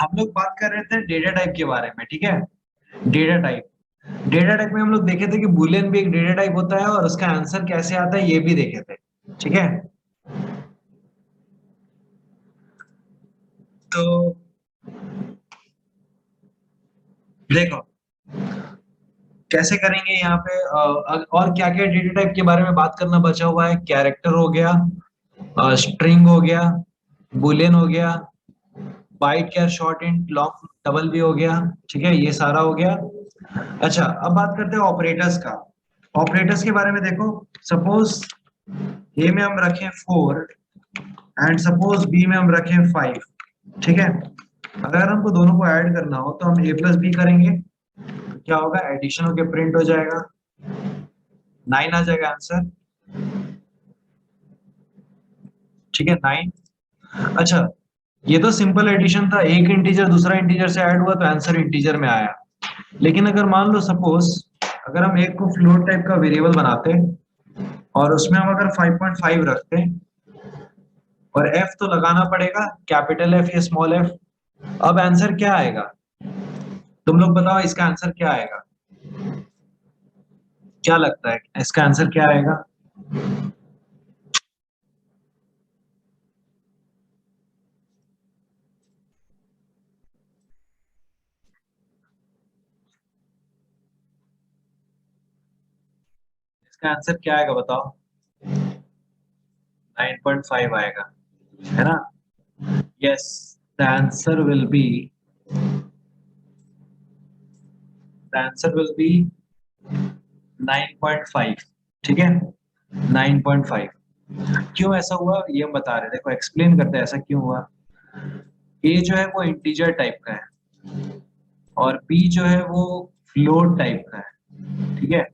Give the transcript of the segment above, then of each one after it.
हम लोग बात कर रहे थे डेटा टाइप के बारे में, ठीक है। डेटा टाइप, डेटा टाइप में हम लोग देखे थे कि बुलियन भी एक डेटा टाइप होता है और उसका आंसर कैसे आता है ये भी देखे थे, ठीक है। तो देखो कैसे करेंगे यहाँ पे, और क्या क्या डेटा टाइप के बारे में बात करना बचा हुआ है। कैरेक्टर हो गया, स्ट्रिंग हो गया, बुलियन हो गया, बाइट क्या शॉर्ट इंट लॉन्ग डबल भी हो गया, ठीक है, ये सारा हो गया। अच्छा, अब बात करते हैं ऑपरेटर्स का। ऑपरेटर्स के बारे में देखो, सपोज ए में हम रखें 4 एंड सपोज बी में हम रखें 5, ठीक है। अगर हमको दोनों को ऐड करना हो तो हम ए प्लस बी करेंगे, तो क्या होगा, एडिशन होके प्रिंट हो जाएगा, 9 आ जाएगा आंसर, ठीक है, 9। अच्छा, ये तो सिंपल एडिशन था, एक इंटीजर दूसरा इंटीजर से ऐड हुआ तो आंसर इंटीजर में आया। लेकिन अगर मान लो सपोज अगर हम एक को फ्लोट टाइप का वेरिएबल बनाते और उसमें हम अगर 5.5 रखते और एफ तो लगाना पड़ेगा, कैपिटल एफ या स्मॉल एफ, अब आंसर क्या आएगा? तुम लोग बताओ इसका आंसर क्या आएगा, क्या लगता है इसका आंसर क्या आएगा? इसका आंसर क्या आएगा बताओ? 9.5 आएगा, है ना? Yes, the answer will be, the answer will be 9.5, ठीक है, 9.5। क्यों ऐसा हुआ ये हम बता रहे, देखो एक्सप्लेन करते हैं ऐसा क्यों हुआ। ए जो है वो इंटीजर टाइप का है और बी जो है वो फ्लोट टाइप का है, ठीक है।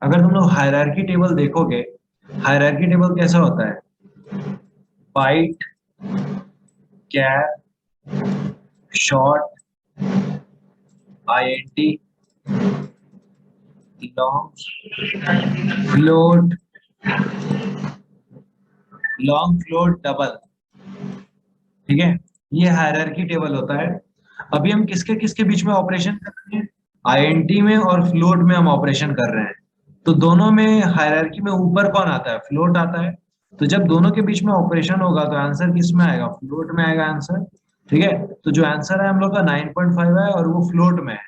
अगर तुम लोग हायरार्की टेबल देखोगे, हायरार्की टेबल कैसा होता है, byte, char, short, INT, long, float, long float double, ठीक है। ये हायरार्की टेबल होता है। अभी हम किसके किसके बीच में ऑपरेशन कर रहे हैं, आईएनटी में और फ्लोट में हम ऑपरेशन कर रहे हैं। तो दोनों में हायरार्की में ऊपर कौन आता है, फ्लोट आता है। तो जब दोनों के बीच में ऑपरेशन होगा तो आंसर किस में आएगा, फ्लोट में आएगा आंसर, ठीक है। तो जो आंसर है हम लोग का 9.5 है और वो फ्लोट में है।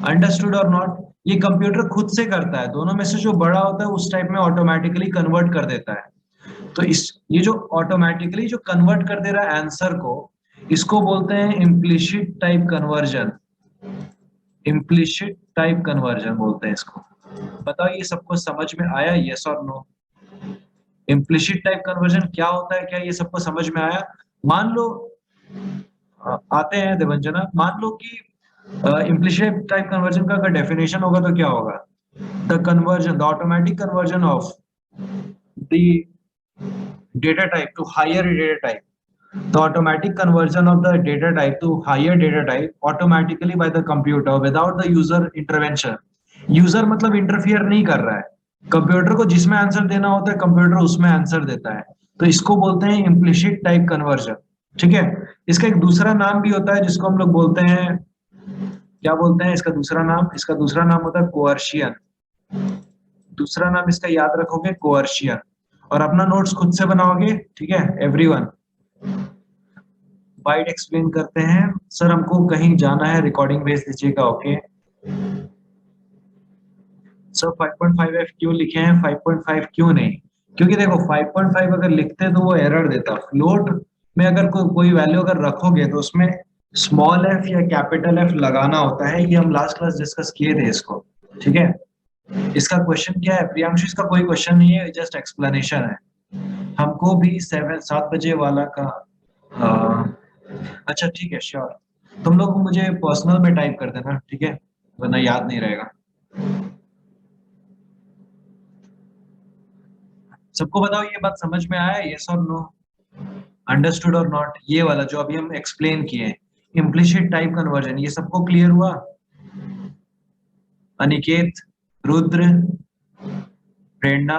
अंडरस्टूड और नॉट? ये कंप्यूटर खुद से करता है, दोनों में से जो बड़ा होता है उस टाइप में ऑटोमेटिकली कन्वर्ट कर देता है। तो इस ये जो ऑटोमेटिकली जो कन्वर्ट कर दे रहा है आंसर को, इसको बोलते हैं implicit type conversion. Implicit type conversion बोलते हैं इसको। बताओ ये सबको समझ में आया, यस और नो? इम्प्लिसिट टाइप कन्वर्जन क्या होता है, क्या ये सबको समझ में आया? मान लो आते हैं देवंजना, मान लो कि इम्प्लिसिट टाइप कन्वर्जन का अगर डेफिनेशन होगा तो क्या होगा, the conversion, the automatic conversion of the data type to higher data type, the automatic conversion of the data type to higher data type automatically by the computer without the user intervention। User मतलब interfere नहीं कर रहा है, computer को जिसमें answer देना होता है कंप्यूटर उसमें आंसर देता है। तो इसको बोलते हैं इम्प्लिसिट टाइप कन्वर्जन, ठीक है। इसका एक दूसरा नाम भी होता है जिसको हम लोग बोलते हैं, क्या बोलते हैं इसका दूसरा नाम, इसका दूसरा नाम होता है कोअर्शियन। दूसरा नाम इसका याद रखोगे, कोअर्शियन। और अपना नोट्स खुद से बनाओगे, ठीक है एवरीवन। बाइट एक्सप्लेन करते हैं, सर हमको कहीं जाना है, रिकॉर्डिंग भेज दीजिएगा, ओके। सर 5.5f क्यों लिखे हैं, 5.5 क्यों नहीं? क्योंकि देखो 5.5 अगर लिखते तो वो एरर देता। फ्लोट में अगर कोई वैल्यू अगर रखोगे तो उसमें स्मॉल एफ या कैपिटल एफ लगाना होता है, ये हम लास्ट क्लास डिस्कस किए थे इसको, ठीक है। इसका क्वेश्चन क्या है प्रियांशु, इसका कोई क्वेश्चन नहीं है, जस्ट एक्सप्लेनेशन है। हमको भी 7 बजे वाला का, अच्छा ठीक है श्योर। तुम लोग मुझे पर्सनल में टाइप कर देना, ठीक है, वरना याद नहीं रहेगा। सबको बताओ ये बात समझ में आया, यस और नो? अंडरस्टूड और नॉट? ये वाला जो अभी हम एक्सप्लेन किए, इम्प्लिसिट टाइप कन्वर्जन, ये सबको क्लियर हुआ? अनिकेत, रुद्र, प्रेरणा,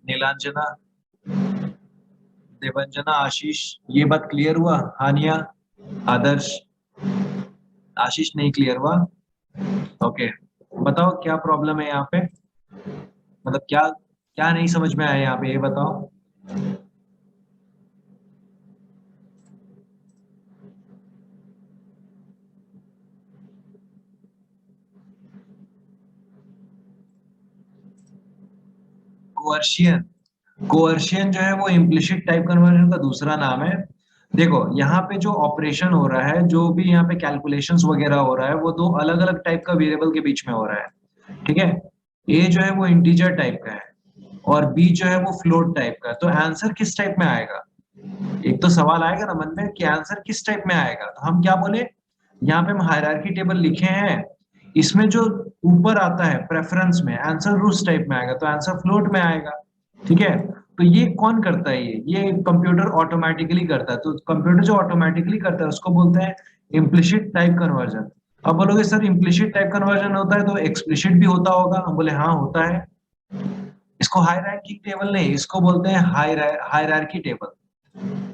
नीलांजना, देवंजना, आशीष, ये बात क्लियर हुआ? हानिया, आदर्श, आशीष नहीं क्लियर हुआ? ओके, बताओ क्या प्रॉब्लम है यहाँ पे, मतलब क्या क्या नहीं समझ में आया यहाँ पे, ये बताओ। कोअर्शियन, कोअर्शियन जो है वो इम्प्लिसिट टाइप कन्वर्जन का दूसरा नाम है। देखो यहाँ पे जो ऑपरेशन हो रहा है, जो भी यहाँ पे कैलकुलेशंस वगैरह हो रहा है, वो दो अलग अलग टाइप का वेरिएबल के बीच में हो रहा है, ठीक है। ए जो है वो इंटीजर टाइप का है और बी जो है वो फ्लोट टाइप का है, तो आंसर किस टाइप में आएगा? एक तो सवाल आएगा ना मन में कि आंसर किस टाइप में आएगा, तो हम क्या बोले, यहाँ पे हम हायरार्की टेबल लिखे हैं, इसमें जो ऊपर आता है प्रेफरेंस में आंसर उस टाइप में आएगा, तो आंसर फ्लोट में आएगा, ठीक है। तो ये कौन करता है? ये कंप्यूटर ऑटोमेटिकली करता है, तो कंप्यूटर जो ऑटोमेटिकली करता है उसको बोलते हैं इम्प्लिसिट टाइप कन्वर्जन। अब बोलोगे सर इम्प्लिसिट टाइप कन्वर्जन होता है तो एक्सप्लिसिट भी होता होगा, हम बोले हाँ होता है। इसको हायरार्की टेबल नहीं, इसको बोलते हैं हायरार्की टेबल,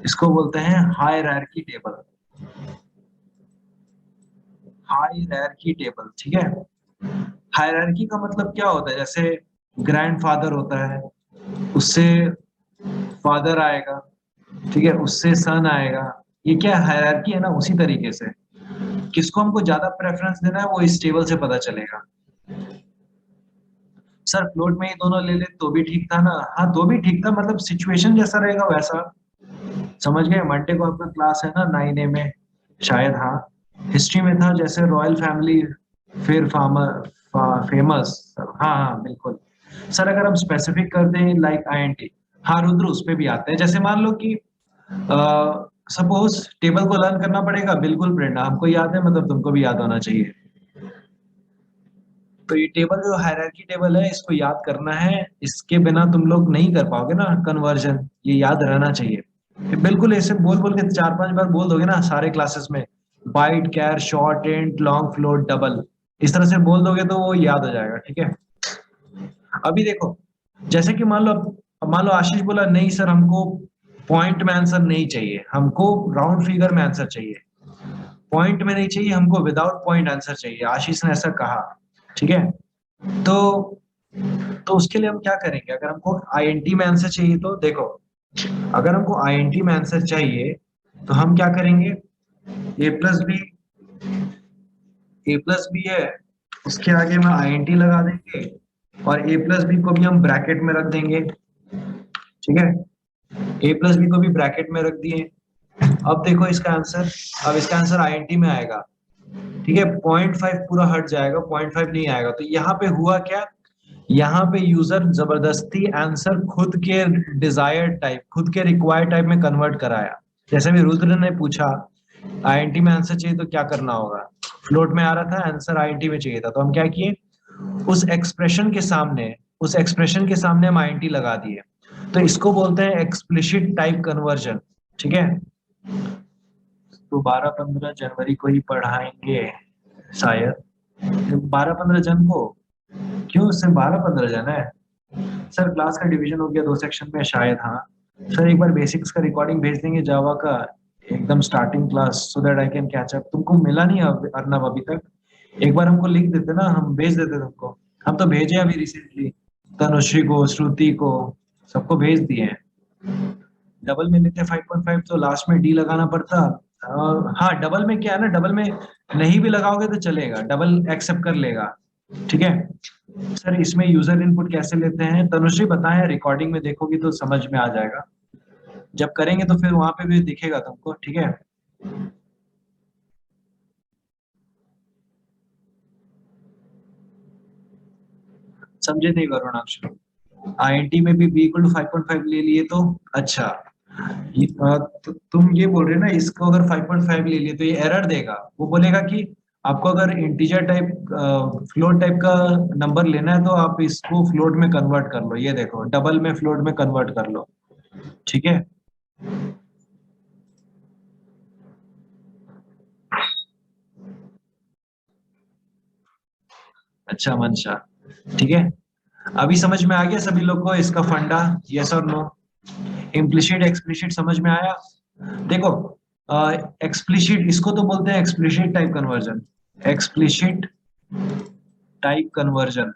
इसको बोलते हैं हायरार्की टेबल, हायरार्की टेबल, ठीक है। हायरार्की का मतलब क्या होता है? जैसे ग्रैंडफादर होता है, उससे फादर आएगा, ठीक है, उससे सन आएगा, ये क्या हायरार्की है ना, उसी तरीके से किसको हमको ज्यादा प्रेफरेंस देना है वो इस टेबल से पता चलेगा। सर फ्लोट में ही दोनों ले ले तो भी ठीक था ना? हाँ तो भी ठीक था, मतलब सिचुएशन जैसा रहेगा वैसा। समझ गए? मंडे को आपका क्लास है ना 9A में शायद, हाँ। हिस्ट्री में था जैसे रॉयल फैमिली, फिर फार्मर, फेमस, हाँ हाँ बिल्कुल। सर अगर हम स्पेसिफिक कर दें लाइक आईएनटी, हाँ रुद्र उस पे भी आते हैं, जैसे मान लो कि सपोज टेबल को लर्न करना पड़ेगा, बिल्कुल प्रेरणा, हमको याद है, मतलब तुमको भी याद होना चाहिए। तो ये टेबल जो हायरार्की टेबल है इसको याद करना है, इसके बिना तुम लोग नहीं कर पाओगे ना कन्वर्जन, ये याद रहना चाहिए। बिल्कुल ऐसे बोल बोल के 4-5 बार बोल दोगे ना सारे क्लासेस में, byte, char, short, and, long, float, double, इस तरह से बोल दोगे तो वो याद हो जाएगा, ठीक है। अभी देखो, जैसे कि मान लो आशीष बोला नहीं सर हमको पॉइंट में आंसर नहीं चाहिए, हमको राउंड फिगर में आंसर चाहिए, पॉइंट में नहीं चाहिए हमको, विदाउट पॉइंट आंसर चाहिए, आशीष ने ऐसा कहा, ठीक है। तो तो उसके लिए हम क्या करेंगे, अगर हमको आईएनटी में आंसर चाहिए तो देखो, अगर हमको आईएनटी में आंसर चाहिए तो हम क्या करेंगे, ए प्लस बी, ए प्लस बी है, उसके आगे हम आईएनटी लगा देंगे और ए प्लस बी को भी हम ब्रैकेट में रख देंगे, ठीक है। ए प्लस बी को भी ब्रैकेट में रख दिए। अब देखो इसका आंसर, अब इसका आंसर आईएनटी में आएगा, ठीक है। 0.5 पूरा हट जाएगा, 0.5 नहीं आएगा, तो यहाँ पे हुआ क्या, यहाँ पे यूजर जबरदस्ती आंसर खुद के डिजायर्ड टाइप, खुद के रिक्वायर्ड टाइप में कन्वर्ट कराया। जैसे भी रुद्र ने पूछा आईएनटी में आंसर चाहिए तो क्या करना होगा, फ्लोट में आ रहा था आंसर, आईएनटी में चाहिए था, तो हम क्या किए, उस एक्सप्रेशन के सामने, उस एक्सप्रेशन के सामने हम आईएनटी लगा दिए, तो इसको बोलते हैं एक्सप्लिसिट टाइप कन्वर्जन, ठीक है। तो 12-15 जनवरी को ही पढ़ाएंगे शायद, 12-15 जन को, क्यों सिर्फ 12-15 जन है? सर क्लास का डिवीजन हो गया 2 सेक्शन में शायद, हाँ। सर एक बार बेसिक्स का रिकॉर्डिंग भेज देंगे जावा का, एकदम starting class, so that I can catch up. तुमको मिला नहीं अर्नब अभी तक? एक बार हमको लिख देते ना, हम भेज देते तुमको। हम तो भेजे अभी रिसेंटली, तनुश्री को, श्रुति को, सबको भेज दिए हैं। डबल में लेते 5.5 तो लास्ट में डी लगाना पड़ता। हाँ डबल में क्या है ना, डबल में नहीं भी लगाओगे तो चलेगा, डबल एक्सेप्ट कर लेगा, ठीक है। सर इसमें यूजर इनपुट कैसे लेते हैं, तनुश्री बताएं, रिकॉर्डिंग में देखोगी तो समझ में आ जाएगा, जब करेंगे तो फिर वहां पे भी दिखेगा तुमको, ठीक है। समझे नहीं वरुणाक्ष? आईएनटी में भी बी इक्वल टू 5.5 ले लिए तो अच्छा, तुम ये बोल रहे हो ना, इसको अगर 5.5 ले लिए तो ये एरर देगा, वो बोलेगा कि आपको अगर इंटीजर टाइप, फ्लोट टाइप का नंबर लेना है तो आप इसको फ्लोट में कन्वर्ट कर लो, ये देखो डबल में फ्लोट में कन्वर्ट कर लो, ठीक है। अच्छा मंशा, ठीक है। अभी समझ में आ गया सभी लोग को इसका फंडा, यस और नो? इम्प्लिसिट एक्सप्लिसिट समझ में आया? देखो एक्सप्लिसिट इसको तो बोलते हैं explicit type conversion, explicit type conversion.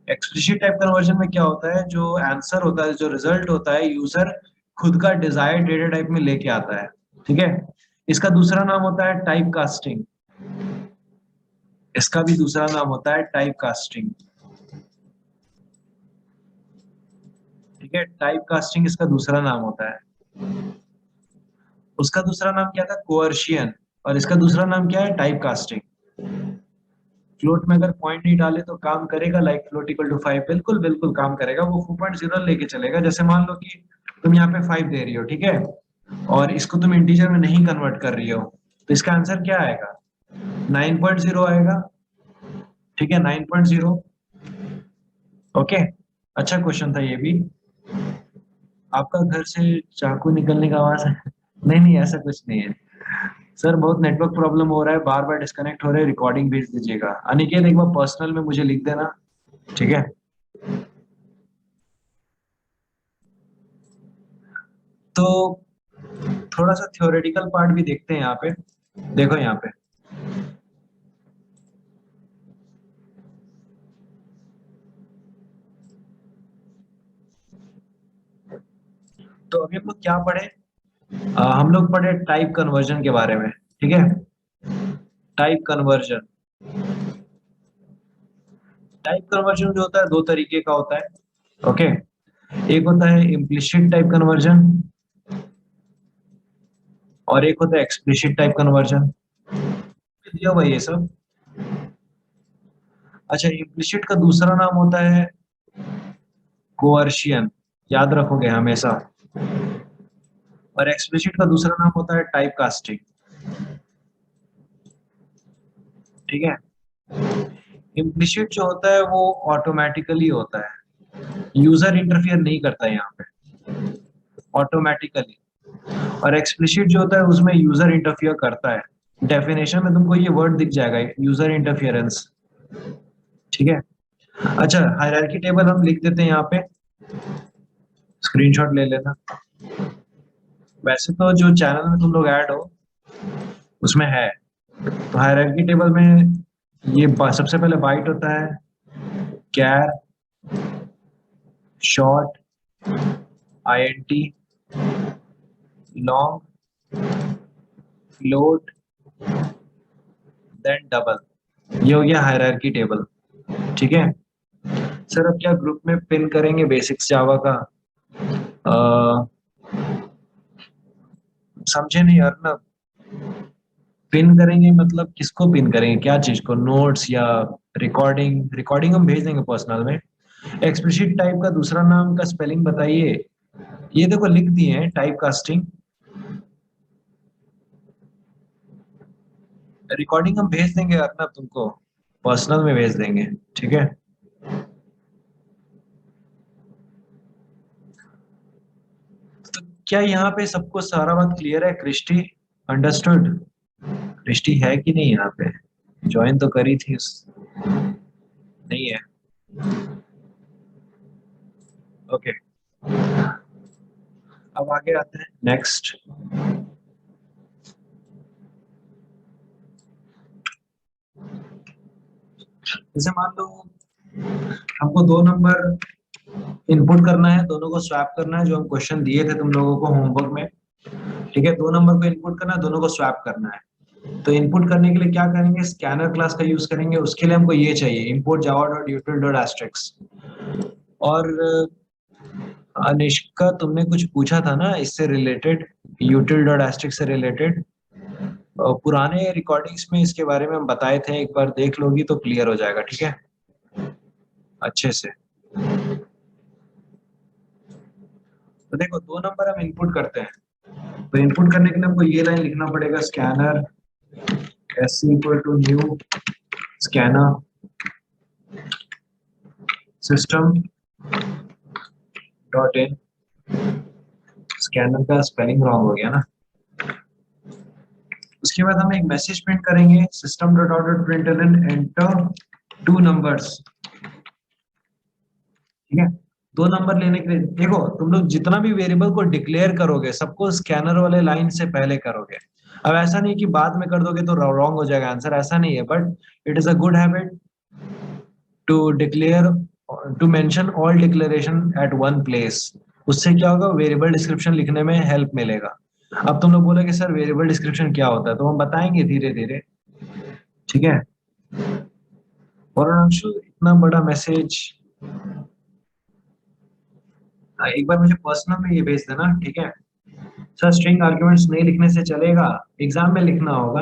Explicit type conversion में क्या होता है, जो आंसर होता है, जो रिजल्ट होता है, यूजर खुद का डिजायर्ड डेटा टाइप में लेके आता है, ठीक है। इसका दूसरा नाम होता है टाइप कास्टिंग, इसका भी दूसरा नाम होता है टाइप कास्टिंग, ठीक है। टाइप कास्टिंग इसका दूसरा नाम होता है। उसका दूसरा नाम क्या था, कोअर्शियन, और इसका दूसरा नाम क्या है, टाइप कास्टिंग। फ्लोट में अगर पॉइंट नहीं डाले तो काम करेगा, लाइक फ्लोट इक्वल टू 5, बिल्कुल बिल्कुल काम करेगा, वो 4.0 लेके चलेगा। जैसे मान लो कि तुम यहाँ पे 5 दे रही हो, ठीक है, और इसको तुम इंटीजर में नहीं कन्वर्ट कर रही हो, तो इसका आंसर क्या आएगा, 9.0 आएगा, ठीक है, 9.0। ओके, अच्छा क्वेश्चन था ये भी। आपका घर से चाकू निकलने का आवाज है? नहीं नहीं, ऐसा कुछ नहीं है सर, बहुत नेटवर्क प्रॉब्लम हो रहा है, बार बार डिस्कनेक्ट हो रहे हैं, रिकॉर्डिंग भेज दीजिएगा। अनिकेत एक बार पर्सनल में मुझे लिख देना, ठीक है। तो थोड़ा सा थ्योरेटिकल पार्ट भी देखते हैं यहाँ पे। देखो यहाँ पे, तो अभी हम लोग क्या पढ़े, हम लोग पढ़े टाइप कन्वर्जन के बारे में, ठीक है। टाइप कन्वर्जन, टाइप कन्वर्जन जो होता है दो तरीके का होता है, ओके। एक होता है इम्प्लिसिट टाइप कन्वर्जन, और एक होता है एक्सप्लिसिट टाइप कन्वर्जन। दिया हुआ ये सब। अच्छा, इम्प्लिसिट का दूसरा नाम होता है कोअर्शियन, याद रखोगे हमेशा। और एक्सप्लिसिट का दूसरा नाम होता है टाइप कास्टिंग, ठीक है। इम्प्लिसिट जो होता है वो ऑटोमेटिकली होता है, यूजर इंटरफियर नहीं करता है यहाँ पे, ऑटोमेटिकली। और एक्सप्लिसिट जो होता है उसमें यूजर इंटरफियर करता है। डेफिनेशन में तुमको ये वर्ड दिख जाएगा, यूजर इंटरफियरेंस, ठीक है। अच्छा, हायरार्की टेबल हम लिख देते हैं यहाँ पे, स्क्रीनशॉट ले लेना। वैसे तो जो चैनल में तुम लोग ऐड हो उसमें है, तो हायरार्की टेबल में ये सबसे पहले बाइट होता है, char, short, INT, long, float, then double. ये हो गया हायरार्की टेबल, ठीक है। सर अब क्या ग्रुप में पिन करेंगे बेसिक्स जावा का? अ, समझे नहीं अर्नब, पिन करेंगे मतलब किसको पिन करेंगे, क्या चीज को, नोट्स या रिकॉर्डिंग? रिकॉर्डिंग हम भेज देंगे पर्सनल में। एक्सप्लिसिट टाइप का दूसरा नाम का स्पेलिंग बताइए। ये देखो लिख दिए हैं, टाइप कास्टिंग। रिकॉर्डिंग हम भेज देंगे अर्नब तुमको, पर्सनल में भेज देंगे, ठीक है। तो क्या यहाँ पे सबको सारा बात क्लियर है? Christie understood? क्रिस्टी है कि नहीं यहाँ पे? ज्वाइन तो करी थी नहीं है, ओके। अब आगे आते हैं नेक्स्ट। जैसे मान लो हमको दो नंबर इनपुट करना है, दोनों को स्वैप करना है, जो हम क्वेश्चन दिए थे तुम लोगों को होमवर्क में, ठीक है। दो नंबर को इनपुट करना है, दोनों को स्वैप करना है। तो इनपुट करने के लिए क्या करेंगे, स्कैनर क्लास का यूज करेंगे। उसके लिए हमको ये चाहिए, import java.util.asterisk। और अनिष्का तुमने कुछ पूछा था ना इससे रिलेटेड, util.asterisk से रिलेटेड, पुराने रिकॉर्डिंग्स में इसके बारे में हम बताए थे, एक बार देख लोगी तो क्लियर हो जाएगा, ठीक है, अच्छे से। तो देखो दो नंबर हम इनपुट करते हैं, तो इनपुट करने के लिए हमको ये लाइन लिखना पड़ेगा, scanner s equal to new scanner system dot in. Scanner का स्पेलिंग रॉन्ग हो गया ना। उसके बाद हम एक मैसेज प्रिंट करेंगे, system dot out dot println enter two numbers, ठीक है। दो नंबर लेने के लिए देखो, तुम लोग जितना भी वेरिएबल को डिक्लेयर करोगे सबको स्कैनर वाले लाइन से पहले करोगे। अब ऐसा नहीं कि बाद में कर दोगे तो रॉन्ग हो जाएगा आंसर, ऐसा नहीं है, but it is a good habit to declare, to mention all declaration at one place. उससे क्या होगा, वेरिएबल डिस्क्रिप्शन लिखने में हेल्प मिलेगा। अब तुम लोग बोले कि सर वेरिएबल डिस्क्रिप्शन क्या होता है, तो हम बताएंगे धीरे धीरे, ठीक है। और अंशु इतना बड़ा मैसेज एक बार मुझे पर्सनल में ये भेज देना, ठीक है। सर स्ट्रिंग आर्ग्यूमेंट्स नहीं लिखने से चलेगा, एग्जाम में लिखना होगा।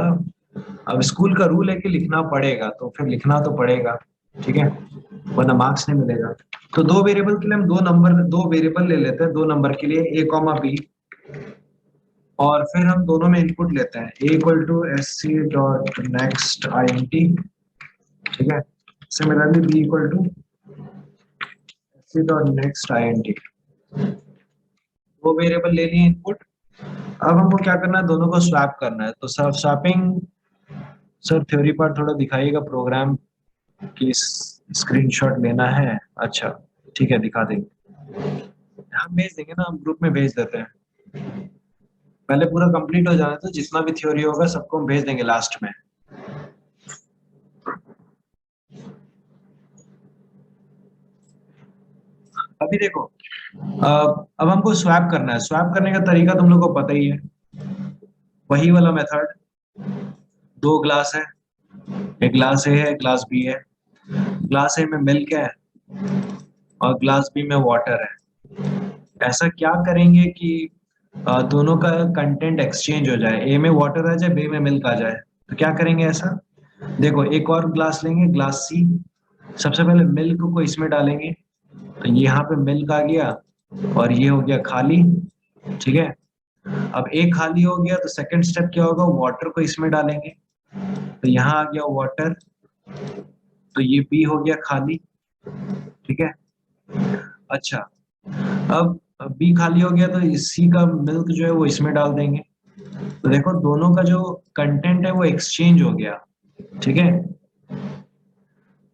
अब स्कूल का रूल है कि लिखना पड़ेगा, तो फिर लिखना तो पड़ेगा, ठीक है, वरना मार्क्स नहीं मिलेगा। तो दो वेरिएबल के लिए हम दो वेरिएबल ले लेते हैं, दो नंबर के लिए ए कॉमा बी, और फिर हम दोनों में इनपुट लेते हैं A equal to S C dot next I N T, ठीक है। Similarly B equal to S C dot next I N T, वो वेरिएबल ले लिए इनपुट। अब हमको क्या करना है, दोनों को स्वैप करना है। तो sir swapping, sir theory part थोड़ा दिखाइएगा, प्रोग्राम की स्क्रीनशॉट लेना है। अच्छा ठीक है, दिखा देंगे, हम भेज देंगे ना, हम ग्रुप में भेज देते हैं। पहले पूरा कंप्लीट हो जाना, तो जितना भी थ्योरी होगा सबको हम भेज देंगे लास्ट में। अभी देखो, अब हमको स्वैप करना है। स्वैप करने का तरीका तुम लोग को पता ही है, वही वाला मेथड। दो ग्लास है, एक ग्लास ए है, ग्लास बी है। ग्लास ए में मिल्क है और ग्लास बी में वाटर है। ऐसा क्या करेंगे कि दोनों का कंटेंट एक्सचेंज हो जाए, ए में वाटर आ जाए, बी में मिल्क आ जाए। तो क्या करेंगे ऐसा, देखो एक और ग्लास लेंगे, ग्लास सी। सबसे पहले मिल्क को इसमें डालेंगे, तो यहाँ पे मिल्क आ गया और ये हो गया खाली, ठीक है। अब एक खाली हो गया, तो सेकंड स्टेप क्या होगा, वाटर को इसमें डालेंगे, तो यहाँ आ गया वाटर, तो ये बी हो गया खाली, ठीक है। अच्छा, अब बी खाली हो गया, तो सी का मिल्क जो है वो इसमें डाल देंगे। तो देखो दोनों का जो कंटेंट है वो एक्सचेंज हो गया, ठीक है।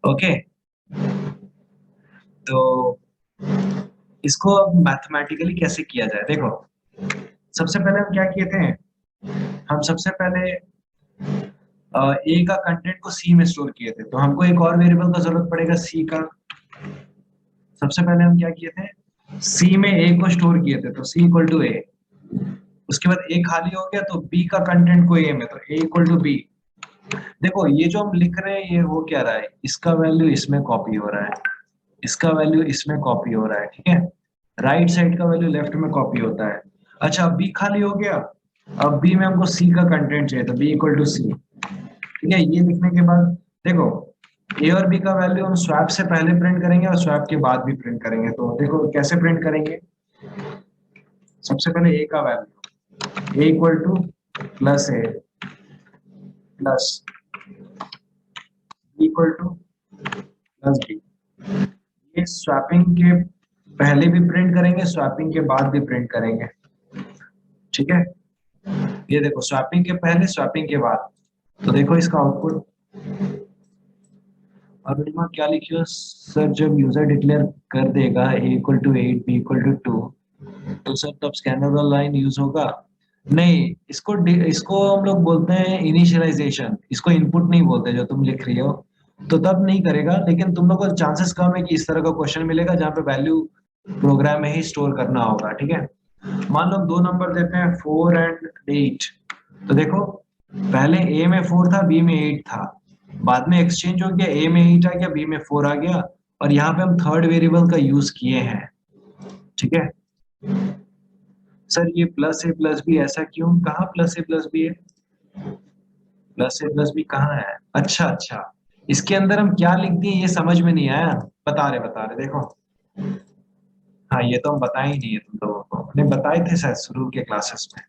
ओके, तो इसको अब मैथमेटिकली कैसे किया जाए, देखो सबसे पहले हम क्या किए थे, हम सबसे पहले ए का कंटेंट को सी में स्टोर किए थे, तो हमको एक और वेरिएबल का जरूरत पड़ेगा सी का। सबसे पहले हम क्या किए थे, सी में ए को स्टोर किए थे, तो सी इक्वल टू ए। उसके बाद ए खाली हो गया, तो बी का कंटेंट को ए में, तो ए इक्वल टू बी। देखो ये जो हम लिख रहे हैं ये हो क्या रहा है, इसका वैल्यू इसमें कॉपी हो रहा है, इसका वैल्यू इसमें कॉपी हो रहा है, ठीक है। राइट साइड का वैल्यू लेफ्ट में कॉपी होता है। अच्छा बी खाली हो गया, अब बी में हमको सी का कंटेंट चाहिए, तो बी इक्वल टू सी, ठीक है। ये लिखने के बाद देखो ए और बी का वैल्यू हम स्वैप से पहले प्रिंट करेंगे और स्वैप के बाद भी प्रिंट करेंगे। तो देखो कैसे प्रिंट करेंगे, सबसे पहले ए का value A equal to plus A plus equal to plus B. ये स्वैपिंग के पहले भी प्रिंट करेंगे, स्वैपिंग के बाद भी प्रिंट करेंगे, ठीक है। ये देखो स्वैपिंग के पहले स्वैपिंग के बाद, तो देखो इसका आउटपुट। और अरुणिमा क्या लिखियो, सर जब यूजर डिक्लेयर कर देगा a equal to 8 b equal to 2, तो सर तब स्कैनर वाला लाइन यूज होगा। नहीं, इसको हम लोग बोलते हैं इनिशियलाइजेशन, इसको इनपुट नहीं बोलते जो तुम लिख रही हो। तो तब नहीं करेगा, लेकिन तुम लोग को चांसेस कम है कि इस तरह का क्वेश्चन मिलेगा जहाँ पे वैल्यू प्रोग्राम में ही स्टोर करना होगा, ठीक है। मान लो दो नंबर देते हैं 4 एंड 8, तो देखो पहले ए में 4 था, बी में 8 था, बाद में एक्सचेंज हो गया, ए में 8 आ गया, बी में 4 आ गया, और यहाँ पे हम थर्ड वेरिएबल का यूज किए हैं, ठीक है। सर ये प्लस ए प्लस बी ऐसा क्यों, कहाँ प्लस ए प्लस बी है, प्लस ए प्लस बी कहाँ है, अच्छा अच्छा, इसके अंदर हम क्या लिख दिए ये समझ में नहीं आया। बता रहे देखो, हाँ ये तो हम बताए ही नहीं है तुम लोगों को, हमने बताए थे शायद शुरू के क्लासेस में।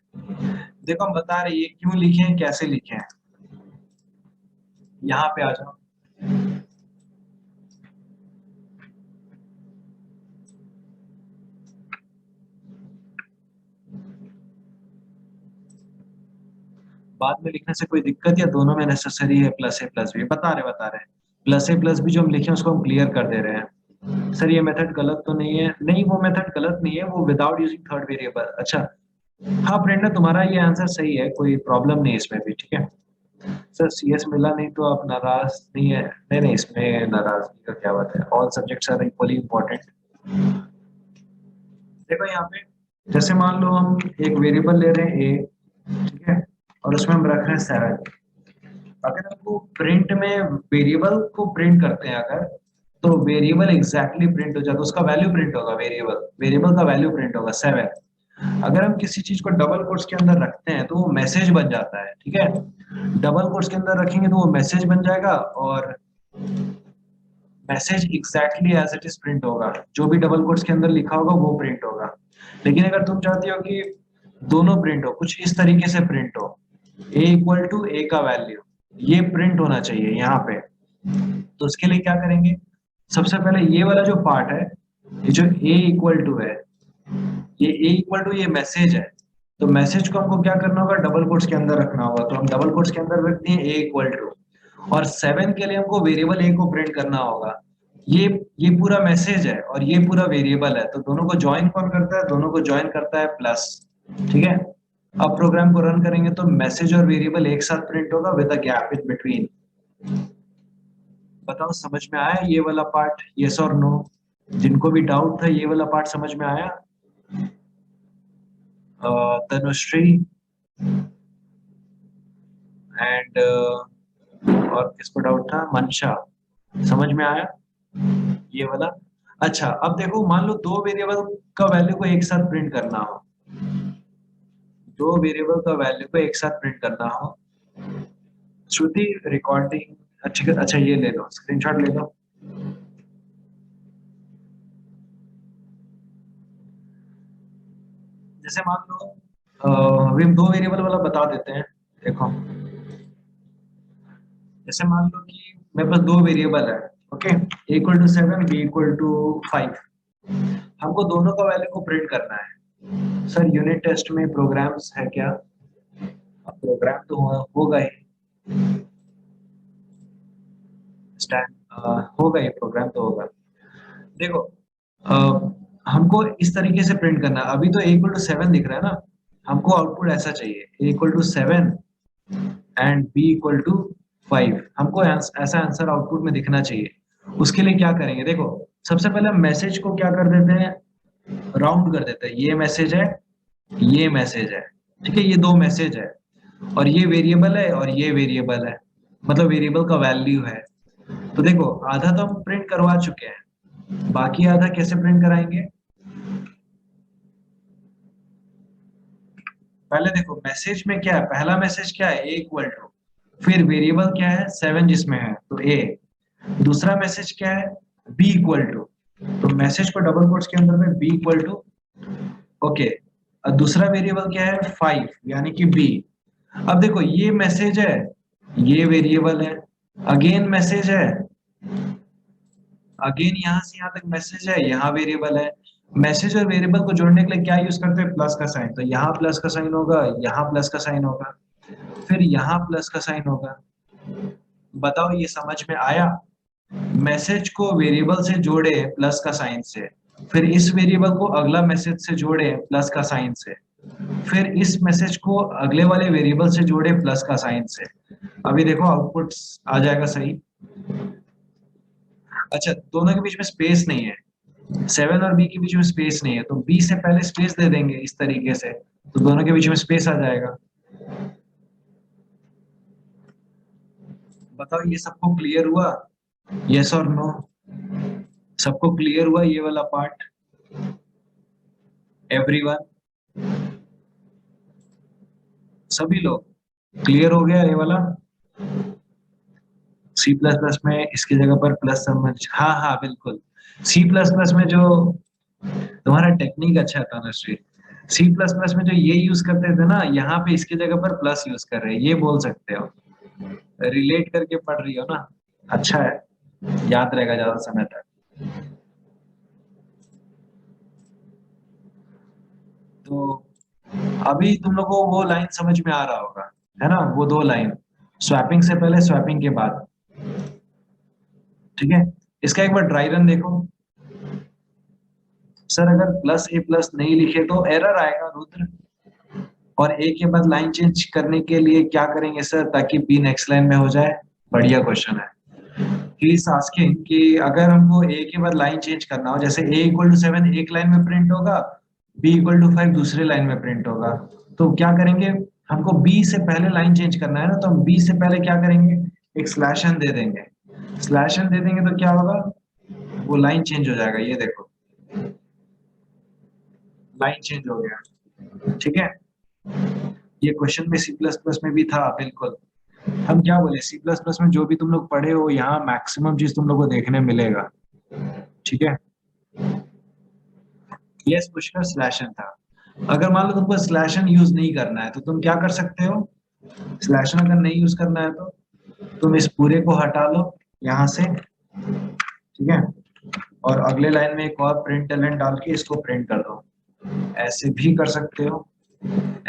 देखो हम बता रहे ये क्यों लिखे हैं, कैसे लिखे हैं, यहाँ पे आ जाओ। बाद में लिखने से कोई दिक्कत, या दोनों में नेसेसरी है प्लस ए प्लस बी, बता रहे प्लस ए प्लस बी जो हम लिखे हैं उसको हम क्लियर कर दे रहे हैं। सर ये मेथड गलत तो नहीं है? नहीं, वो मेथड गलत नहीं है, वो विदाउट यूजिंग थर्ड वेरिएबल। अच्छा, हाँ प्रेरणा, तुम्हारा ये आंसर सही है, कोई प्रॉब्लम नहीं इसमें भी, ठीक है। सर सीएस मिला नहीं तो आप नाराज नहीं है? नहीं नहीं, इसमें नाराजगी का क्या बात है, all subjects are equally important. देखो यहाँ पे, जैसे मान लो हम एक वेरिएबल ले रहे हैं ए, ठीक है, और उसमें हम रख रहे हैं 7। अगर हमको प्रिंट में वेरिएबल को प्रिंट करते हैं अगर, तो वेरिएबल एग्जैक्टली प्रिंट हो जाएगा, उसका वैल्यू प्रिंट होगा, वेरिएबल वेरिएबल का वैल्यू प्रिंट होगा 7। अगर हम किसी चीज को डबल कोट्स के अंदर रखते हैं तो वो मैसेज बन जाता है, ठीक है। डबल कोट्स के अंदर रखेंगे तो वो मैसेज बन जाएगा, और message exactly as it is print होगा, जो भी डबल कोट्स के अंदर लिखा होगा वो प्रिंट होगा। लेकिन अगर तुम चाहती हो कि दोनों प्रिंट हो, कुछ इस तरीके से प्रिंट हो, ए इक्वल टू ए का वैल्यू, ये प्रिंट होना चाहिए यहाँ पे, तो उसके लिए क्या करेंगे, सबसे पहले ये वाला जो पार्ट है, ये जो ए इक्वल टू है, ये ए इक्वल टू ये मैसेज है, तो मैसेज को हमको क्या करना होगा, डबल कोट्स के अंदर रखना होगा, तो हम डबल कोट्स के अंदर रखते हैं ए इक्वल टू, और 7 के लिए हमको वेरिएबल ए को प्रिंट करना होगा। ये ये पूरा मैसेज है और ये पूरा वेरिएबल है, तो दोनों को ज्वाइन कौन करता है, दोनों को ज्वाइन करता है प्लस, ठीक है। अब प्रोग्राम को रन करेंगे तो मैसेज और वेरिएबल एक साथ प्रिंट होगा with a gap in between. बताओ समझ में आया ये वाला पार्ट, यस और नो? जिनको भी डाउट था, ये वाला पार्ट समझ में आया? तनुश्री एंड और किसको डाउट था, मंशा, समझ में आया ये वाला? अच्छा, अब देखो मान लो दो वेरिएबल का वैल्यू को एक साथ प्रिंट करना हो, दो वेरिएबल का वैल्यू को एक साथ प्रिंट करना हो। श्रुति रिकॉर्डिंग, अच्छा अच्छा, ये ले लो, स्क्रीनशॉट ले लो। जैसे मान लो अभी हम दो वेरिएबल वाला बता देते हैं, देखो जैसे मान लो कि मेरे पास दो वेरिएबल है, okay, A equal to 7, B equal to 5, हमको दोनों का वैल्यू को प्रिंट करना है। सर यूनिट टेस्ट में प्रोग्राम्स है क्या? अब प्रोग्राम तो होगा ही, स्टैंड होगा ही, प्रोग्राम तो होगा। देखो हमको इस तरीके से प्रिंट करना है, अभी तो ए इक्वल टू 7 दिख रहा है ना, हमको आउटपुट ऐसा चाहिए, A equal to 7 and B equal to 5, हमको ऐसा आंसर आउटपुट में दिखना चाहिए। उसके लिए क्या करेंगे, देखो सबसे पहले हम मैसेज को क्या कर देते हैं, राउंड कर देते हैं, ये मैसेज है, ये मैसेज है, ठीक है, ये दो मैसेज है, और ये वेरिएबल है और ये वेरिएबल है, मतलब वेरिएबल का वैल्यू है। तो देखो आधा तो हम प्रिंट करवा चुके हैं, बाकी आधा कैसे प्रिंट कराएंगे? पहले देखो मैसेज में क्या है, पहला मैसेज क्या है, ए इक्वल टू, फिर वेरिएबल क्या है 7 जिसमें है, तो ए। दूसरा मैसेज क्या है, बी इक्वल टू, तो मैसेज को डबल कोट्स के अंदर में बी इक्वल टू, ओके। और दूसरा वेरिएबल क्या है 5, यानी कि बी। अब देखो ये मैसेज है, ये वेरिएबल है, अगेन मैसेज है, अगेन यहाँ से यहाँ तक मैसेज है, यहाँ वेरिएबल है। मैसेज और वेरिएबल को जोड़ने के लिए क्या यूज करते हैं, प्लस का साइन, तो यहाँ प्लस का साइन होगा, यहाँ प्लस का साइन होगा, फिर यहाँ प्लस का साइन होगा। बताओ ये समझ में आया? मैसेज को वेरिएबल से जोड़े प्लस का साइन से, फिर इस वेरिएबल को अगला मैसेज से जोड़े प्लस का साइन से, फिर इस मैसेज को अगले वाले वेरिएबल से जोड़े प्लस का साइन से। अभी देखो आउटपुट आ जाएगा सही। अच्छा, दोनों के बीच में स्पेस नहीं है, 7 और बी के बीच में स्पेस नहीं है, तो बी से पहले स्पेस दे देंगे इस तरीके से, तो दोनों के बीच में स्पेस आ जाएगा। बताओ ये सबको क्लियर हुआ, यस और नो? सबको क्लियर हुआ ये वाला पार्ट, एवरीवन? सभी लोग क्लियर हो गया ये वाला? सी प्लस प्लस में इसकी जगह पर प्लस समझ, हाँ हाँ बिल्कुल, सी प्लस प्लस में जो तुम्हारा टेक्निक अच्छा था ना श्री, सी प्लस प्लस में जो ये यूज करते थे ना, यहाँ पे इसकी जगह पर प्लस यूज कर रहे हैं, ये बोल सकते हो, रिलेट करके पढ़ रही हो ना, अच्छा है, याद रहेगा ज्यादा समय तक। तो अभी तुम लोग को वो लाइन समझ में आ रहा होगा, है ना, वो दो लाइन, स्वैपिंग से पहले, स्वैपिंग के बाद, ठीक है। इसका एक बार ड्राई रन देखो, सर अगर प्लस ए प्लस नहीं लिखे तो एरर आएगा रुद्र। और ए के बाद लाइन चेंज करने के लिए क्या करेंगे सर, ताकि बी नेक्स्ट लाइन में हो जाए? बढ़िया क्वेश्चन है। ही इज आस्किंग कि अगर हमको ए के बाद लाइन चेंज करना हो, जैसे ए इक्वल टू 7 एक लाइन में प्रिंट होगा, बी इक्वल टू 5 दूसरे लाइन में प्रिंट होगा, तो क्या करेंगे? हमको बी से पहले लाइन चेंज करना है ना, तो हम बी से पहले क्या करेंगे? एक स्लैश एन दे देंगे। स्लैश एन दे देंगे तो क्या होगा? वो लाइन चेंज हो जाएगा, ये देखो लाइन चेंज हो गया। ठीक है, ये क्वेश्चन में सी प्लस प्लस में भी था बिल्कुल। हम क्या बोले, सी प्लस प्लस में जो भी तुम लोग पढ़े हो, यहाँ मैक्सिमम चीज तुम लोग को देखने मिलेगा। ठीक है, यस पुष्कर स्लैश एन था। अगर मान लो तुमको स्लैश एन यूज नहीं करना है तो तुम क्या कर सकते हो? स्लैश एन अगर नहीं यूज करना है तो तुम इस पूरे को हटा लो यहाँ से। ठीक है, और अगले लाइन में एक और प्रिंट एलन डाल के इसको प्रिंट कर दो। ऐसे भी कर सकते हो,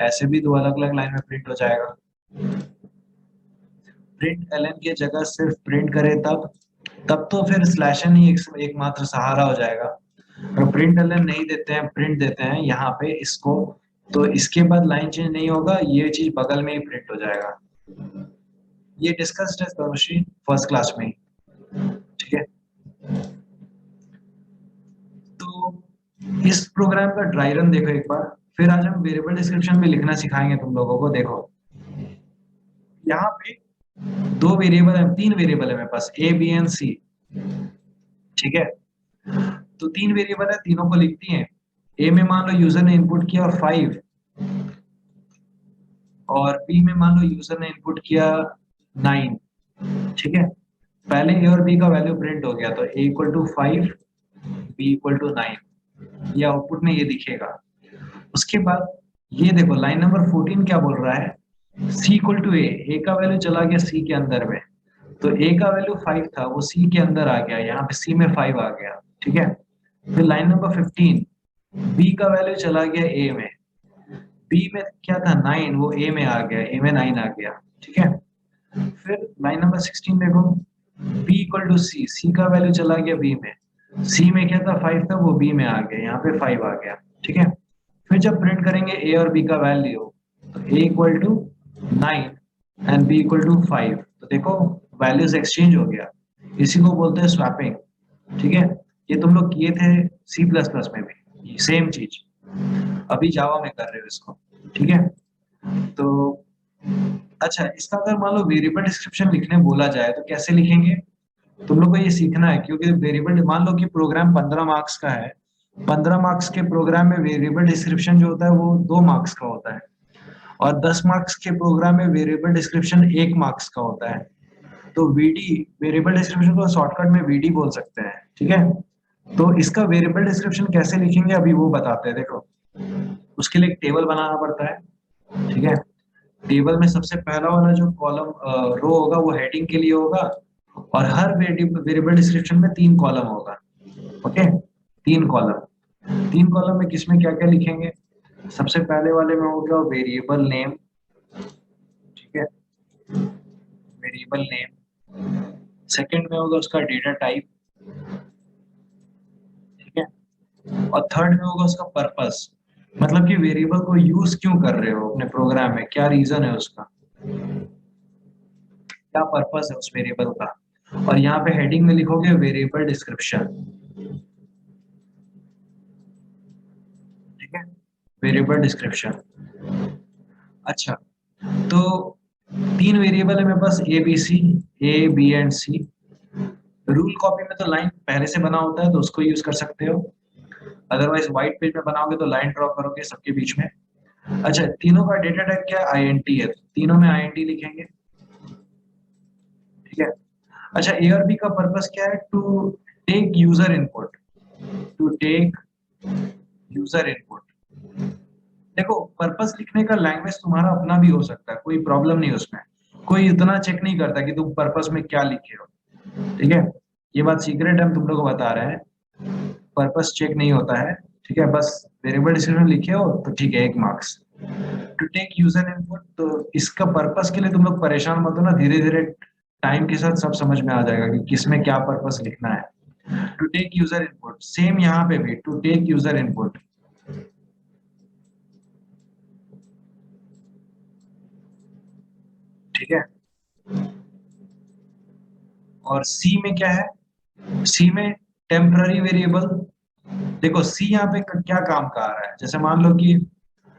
ऐसे भी दो अलग अलग लाइन में प्रिंट हो जाएगा। प्रिंट एलन की जगह सिर्फ प्रिंट करे तब तब तो फिर स्लैश एन ही एकमात्र सहारा हो जाएगा। और प्रिंट एलन नहीं देते हैं, प्रिंट देते हैं यहाँ पे इसको, तो इसके बाद लाइन चेंज नहीं होगा, ये चीज बगल में ही प्रिंट हो जाएगा। ये डिस्कस्ड है तनुश्री फर्स्ट क्लास में ही। ठीक है, तो इस प्रोग्राम का ड्राई रन देखो एक बार, फिर आज हम वेरिएबल डिस्क्रिप्शन में लिखना सिखाएंगे तुम लोगों को। देखो यहाँ पे दो वेरिएबल है, तीन वेरिएबल है मेरे पास, ए बी एंड सी। ठीक है, तो तीन वेरिएबल है, तीनों को लिखती हैं। ए में मान लो यूजर ने इनपुट किया 5, और बी में मान लो यूजर ने इनपुट किया 9। ठीक है, पहले ए और बी का वैल्यू प्रिंट हो गया, तो A equal to 5, B equal to 9, ये आउटपुट में ये दिखेगा। उसके बाद ये देखो लाइन नंबर 14 क्या बोल रहा है? सी इक्वल टू ए का वैल्यू चला गया सी के अंदर में, तो ए का वैल्यू 5 था, वो सी के अंदर आ गया, यहाँ पे सी में 5 आ गया। ठीक है, फिर लाइन नंबर 15 बी का वैल्यू चला गया ए में, बी में क्या था 9, वो ए में आ गया, ए में 9 आ गया। ठीक है, फिर लाइन नंबर 16 देखो, बी इक्वल टू सी, सी का वैल्यू चला गया बी में, सी में क्या था 5 था, वो बी में आ गया, यहाँ पे 5 आ गया। ठीक है, फिर जब प्रिंट करेंगे ए और बी का वैल्यू, तो A equal to 9 and B equal to 5, तो देखो वैल्यूज एक्सचेंज हो गया, इसी को बोलते हैं स्वैपिंग। ठीक है, ये तुम लोग किए थे सी प्लस प्लस में भी सेम चीज, अभी जावा में कर रहे हो इसको। ठीक है, तो अच्छा, इसका अगर मान लो वेरिएबल डिस्क्रिप्शन लिखने बोला जाए तो कैसे लिखेंगे? तुम लोग को ये सीखना है, क्योंकि वेरिएबल, मान लो कि प्रोग्राम 15 मार्क्स का है, 15 मार्क्स के प्रोग्राम में वेरिएबल डिस्क्रिप्शन जो होता है वो 2 मार्क्स का होता है, और 10 मार्क्स के प्रोग्राम में वेरिएबल डिस्क्रिप्शन 1 मार्क्स का होता है। तो वीडी, वेरिएबल डिस्क्रिप्शन को शॉर्टकट में वीडी बोल सकते हैं। ठीक है, तो इसका वेरिएबल डिस्क्रिप्शन कैसे लिखेंगे अभी वो बताते हैं। देखो उसके लिए एक टेबल बनाना पड़ता है। ठीक है, टेबल में सबसे पहला वाला जो कॉलम रो होगा वो हेडिंग के लिए होगा, और हर वेरिएबल डिस्क्रिप्शन में 3 कॉलम होगा। ओके, 3 कॉलम, 3 कॉलम में किसमें क्या क्या लिखेंगे? सबसे पहले वाले में हो गया वेरिएबल नेम। ठीक है, वेरिएबल नेम। सेकंड में होगा उसका डेटा टाइप। ठीक है, और थर्ड में होगा उसका पर्पस, मतलब कि वेरिएबल को यूज क्यों कर रहे हो अपने प्रोग्राम में, क्या रीजन है उसका, क्या पर्पस है उस वेरिएबल का। और यहाँ पे हेडिंग में लिखोगे वेरिएबल डिस्क्रिप्शन। ठीक है, वेरिएबल डिस्क्रिप्शन। अच्छा, तो 3 वेरिएबल है मेरे पास, A B C, A B and C. Rule copy में तो लाइन पहले से बना होता है तो उसको यूज कर सकते हो, अदरवाइज व्हाइट पेज में बनाओगे तो लाइन ड्रॉ करोगे सबके बीच में। अच्छा, तीनों का डेटा टाइप क्या है? आईएनटी है, तीनों में आईएनटी लिखेंगे। ठीक है, अच्छा, ए और बी का पर्पस क्या है? To take user input, to take user input. देखो पर्पस लिखने का लैंग्वेज तुम्हारा अपना भी हो सकता है, कोई प्रॉब्लम नहीं उसमें, कोई इतना चेक नहीं करता कि तुम पर्पस में क्या लिखे हो। ठीक है, ये बात सीक्रेट हम तुम लोग को बता रहे हैं, पर्पस चेक नहीं होता है। ठीक है, बस वेरिएबल डिस्क्रिप्शन लिखे हो तो ठीक है, 1 marks. To take user input, तो इसका पर्पस के लिए तुम लोग परेशान मत हो ना, धीरे धीरे टाइम के साथ सब समझ में आ जाएगा कि किसमें क्या पर्पस लिखना है। To take user input, same यहाँ पे भी टू टेक यूजर इनपुट। ठीक है, और सी में क्या है, सी में टेम्पररी वेरिएबल। देखो सी यहाँ पे क्या काम का आ रहा है, जैसे मान लो कि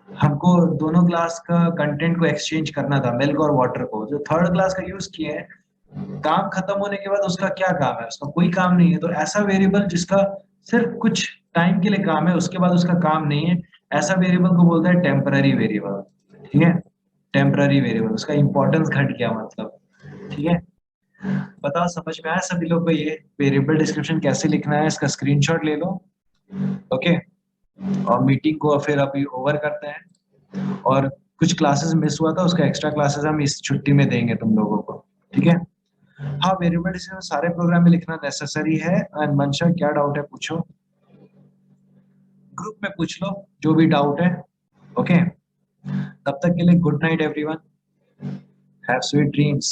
हमको दोनों क्लास का कंटेंट को एक्सचेंज करना था, मिल्क और वाटर को, जो थर्ड क्लास का यूज किए हैं, काम खत्म होने के बाद उसका क्या काम है, उसका कोई काम नहीं है। तो ऐसा वेरिएबल जिसका सिर्फ कुछ टाइम के लिए काम है, उसके बाद उसका काम नहीं है, ऐसा वेरिएबल को बोलता है टेम्पररी वेरिएबल। ठीक है, टेम्पररी वेरिएबल, उसका इंपॉर्टेंस घट गया मतलब। ठीक है, बताओ समझ में आया सभी लोग को ये वेरिएबल डिस्क्रिप्शन कैसे लिखना है, इसका स्क्रीनशॉट ले लो। ओके, और मीटिंग को फिर अभी ओवर करते हैं, और कुछ क्लासेस मिस हुआ था, उसका एक्स्ट्रा क्लासेस हम इस छुट्टी में देंगे तुम लोगों को। ठीक है, हाँ वेरिएबल डिस्क्रिप्शन सारे प्रोग्राम में लिखना नेसेसरी है। एंड मंशा क्या डाउट है पूछो, ग्रुप में पूछ लो जो भी डाउट है। ओके, तब तक के लिए good night everyone, have sweet dreams.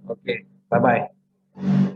Okay, bye bye.